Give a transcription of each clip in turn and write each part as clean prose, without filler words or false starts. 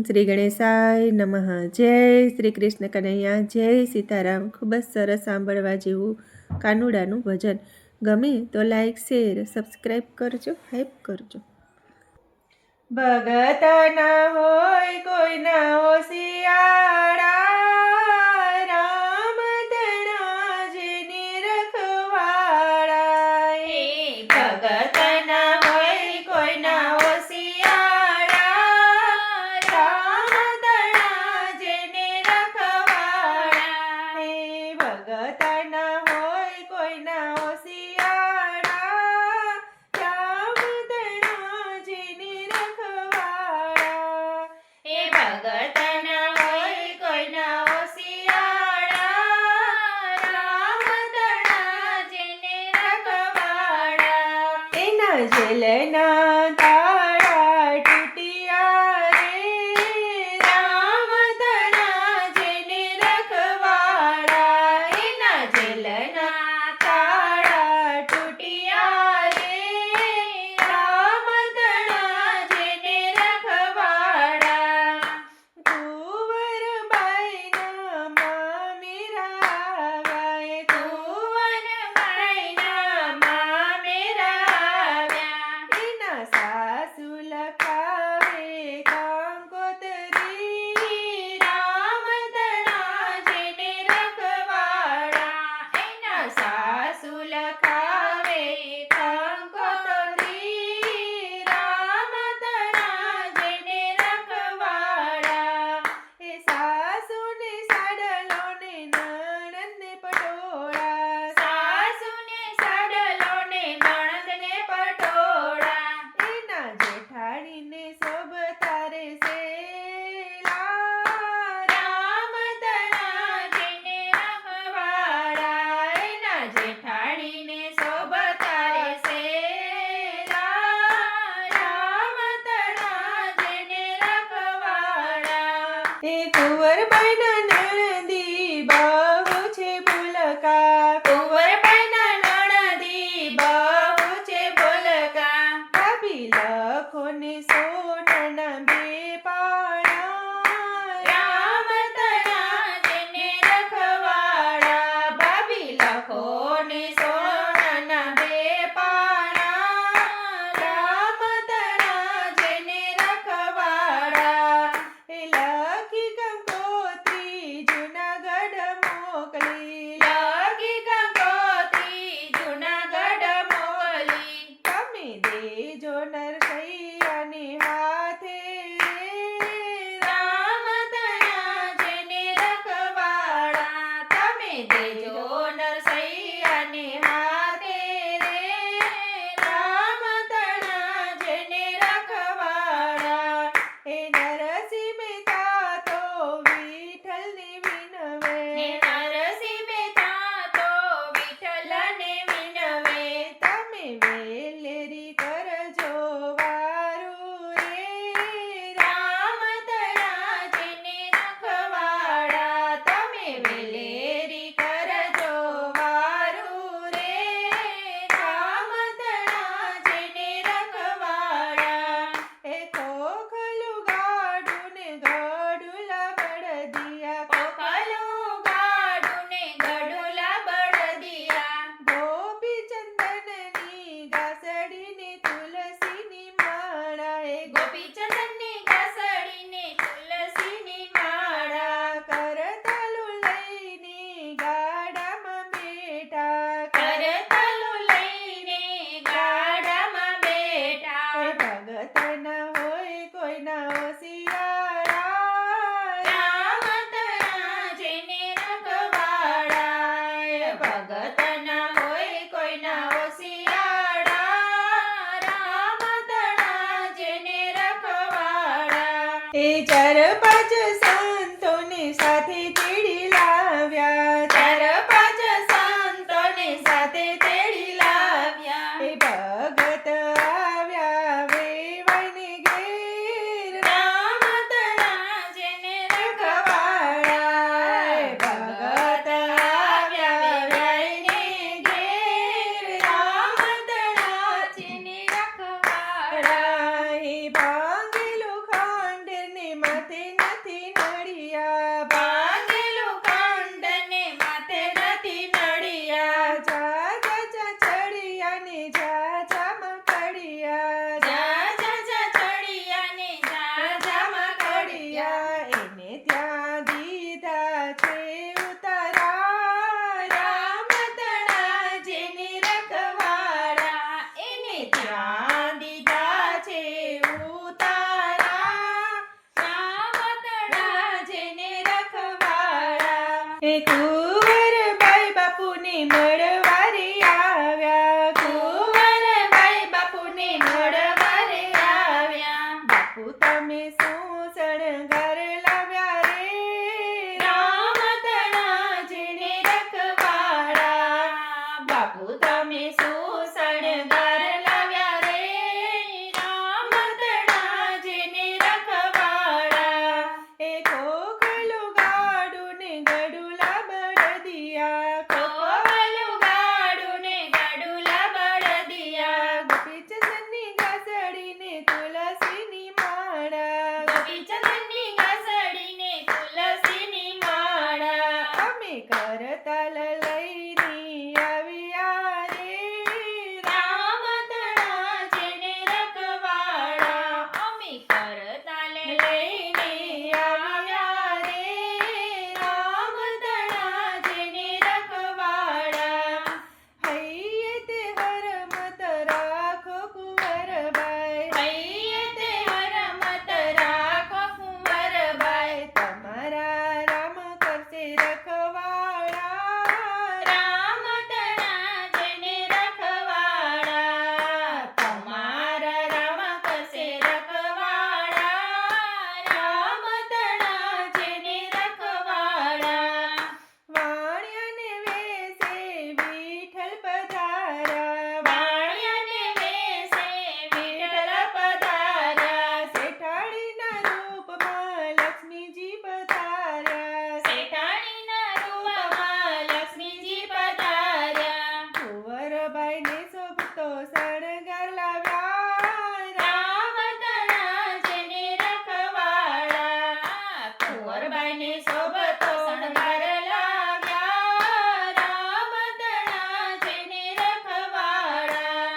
શ્રી ગણેશાય નમઃ. જય શ્રી કૃષ્ણ કનૈયા, જય સીતારામ. ખૂબ જ સરસ સાંભળવા જેવું કાનુડાનું ભજન. ગમે તો લાઈક, શેર, સબસ્ક્રાઈબ કરજો, હાઈપ કરજો. ભગત ના હોય કોઈ ના હોશિયાળા, રામ તણા જેની રખવાળા. ભગત ના હોય કોઈ ના હોશિયાળા, રામ તણા જેને રખવાળા. ભગત ના હોય કોઈ ના હોશિયાળા, રામ તણા જેને રખવાળા. ભગત ના હોય કોઈ ના હોશિયાળા, રામ તણા જેને રખવાળા. એના જેલના તાળા તૂટ્યા રે, રામ તણા જેને રખવાળા. એના જેલના તાળા તૂટ્યા રે, રામ તણા જેને રખવાળા. કુંવરબાઈના મામેરા આવ્યા, કુંવરબાઈના મામેરા આવ્યા. એના સાસુ લખાવે કંકોત્રી, રામ તણા જેને રખવાળા. એના સાસુ લખાવે કંકોત્રી, રામ તણા જેને રખવાળા. સાસુને સાડલો ને નણંદને પટોળા, સાસુને સાડલો ને નણંદને પટોળા. એના જેઠાણીને શોભતા રે સેલા, રામ તણા જેને રખવાળા. એના જેઠાણીને શોભતા રે સેલા, રામ તણા જેને રખવાળા. કુંવરબાઈના નણંદી બહુ છે ભૂલકા, કુંવરબાઈના નણંદી બહુ છે ભૂલકા. ભાભી લખો ને સોનાના બે પાણા, રામ તણા જેને રખવાળા. ભાભી લખો ને સોનાના બે પાણા, રામ તણા જેને રખવાળા. લખી કંકોત્રી જૂનાગઢ મોકલી, લખી કંકોત્રી જૂનાગઢ મોકલી. તમે દેજો નરસૈયાને હાથે, રામ તણા જેને રખવાળા. તમે દેજો નરસૈયાને હાથે રે, રામ તણા જેને રખવાળા. નરસિંહ મહેતા તો વિઠ્ઠલને વિનવે, નરસિંહ મહેતા તો વિઠ્ઠલને વિનવે. તમે વેલેરી કરજો વારું રે, રામ તણા જેને રખવાળા. તમે વેલેરી કરજો વારું રે, રામ તણા જેને રખવાળા. ખોખલું ગાડું ને ગડુલા બળદિયા, ખોખલું ગાડું ને ગડુલા બળદિયા. ગોપીચંદનની ગાસડીને તુલસીની માળા, ગોપીચંદનની ગાસડીને તુલસીની માળા. કરતાલું લઈને ગાડામાં બેઠા, કરતાલું લઈને ગાડામાં બેઠા. ભગત ના હોય કોઈ ના હોશિયાળા, રામ તણા જેને રખવાળા. ભગત ના હોય કોઈ ના હોશિયાળા, રામ તણા જેને રખવાળા. ચાર પાંચ સંતોને સાથે તેડી લાવ્યા, ચાર પાંચ સંતોને સાથે તેડી લાવ્યા. ભગત આવ્યા વેવાઈને ઘેર, રામ તણા જેને રખવાળા. ભગત આવ્યા વેવાઈને ઘેર, રામ તણા જેને રખવાળા. ભાંગેલું ખાંડ ને માથે બાપુને મળવા રે આવ્યા, કુંવરબાઈ બાપુને મળવા રે આવ્યા. બાપુ તમે શું શણગાર લાવ્યા રે, રામધણા જેને રખવાડા. બાપુ તમે શું શણગાર લાવ્યા રે, રામધણા જેને રખવાડા. એ ખોખલું ગાડું ને ગડુલા બળદિયા, ખોખલું ગાડું ને ગડુલા બળદિયા. ગોપીચંદનની ઘાસડીને તુલસીની માળા, ગોપીચંદનની ઘાસડીને તુલસીની માળા. અમે કરતાલ લઈને આવ્યા રે, રામધણા જેને રખવાડા. અમે કરતાલ લઈને આવ્યા રે, રામધણા જેને રખવાડા. હૈયે તે હરમત રાખો કુંવરબાઈ, હૈયે તે હરમત રાખો કુંવરબાઈ. તમારા રામ કરશે રખવાડા, રામધણા જેને રખવાડા. તમારા રામ કરશે રખવાડા, રામધણા જેને રખવાડા. વાણિયાને વેશે વિઠ્ઠલ પધાર્યા, વાણિયાને વેશે વિઠ્ઠલ પધાર્યા. શેઠાણીના રૂપમાં લક્ષ્મીજી પધાર્યા, શેઠાણીના રૂપમાં લક્ષ્મીજી પધાર્યા. કુંવરબાઈને શોભતો શણગાર લાવ્યા, રામધણા જેને રખવાડા. કુંવરબાઈને શોભતો શણગાર લાવ્યા, રામધણા જેને રખવાડા.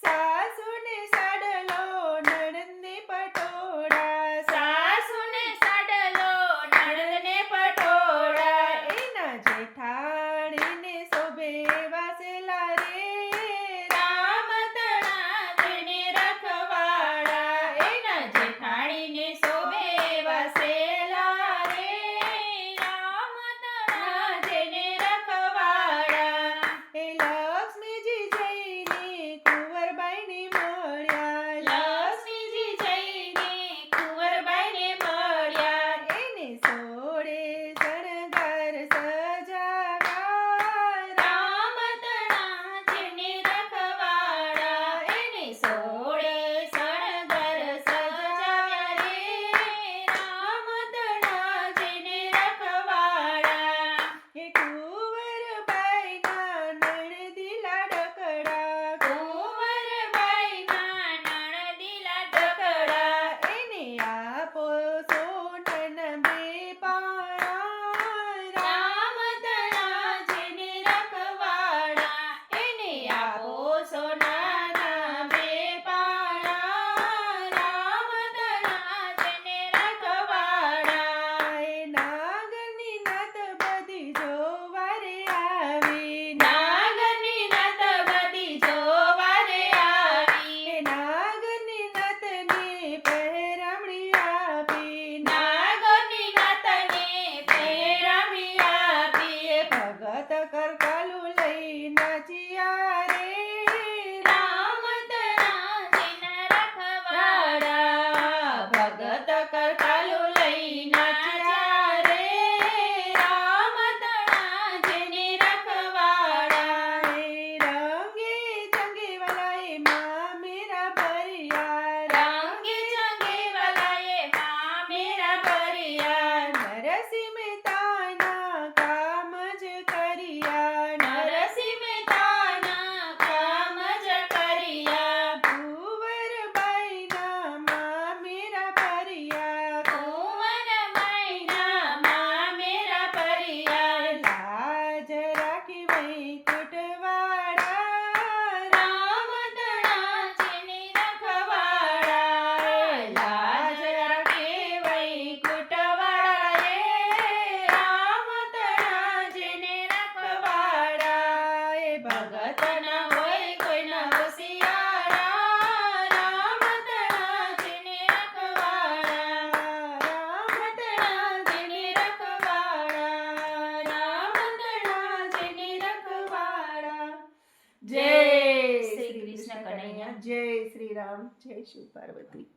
સાસુને સાડલો નણંદને પટોળા, સાસુને સાડલો નણંદને પટોળા. એના જેઠાણીને શોભે વાસેલા રે, રામધણા જેને રખવાડા. એના જેઠાણીને શોભે વાસેલા રે, રામધણા જેને રખવાડા. એ લક્ષ્મીજી જઈને કુંવરબાઈને મળ્યા, લક્ષ્મીજી જઈને કુંવરબાઈને મળ્યા. એને સોળે શણગાર સજાવ્યા, જય શિવ પાર્વતી.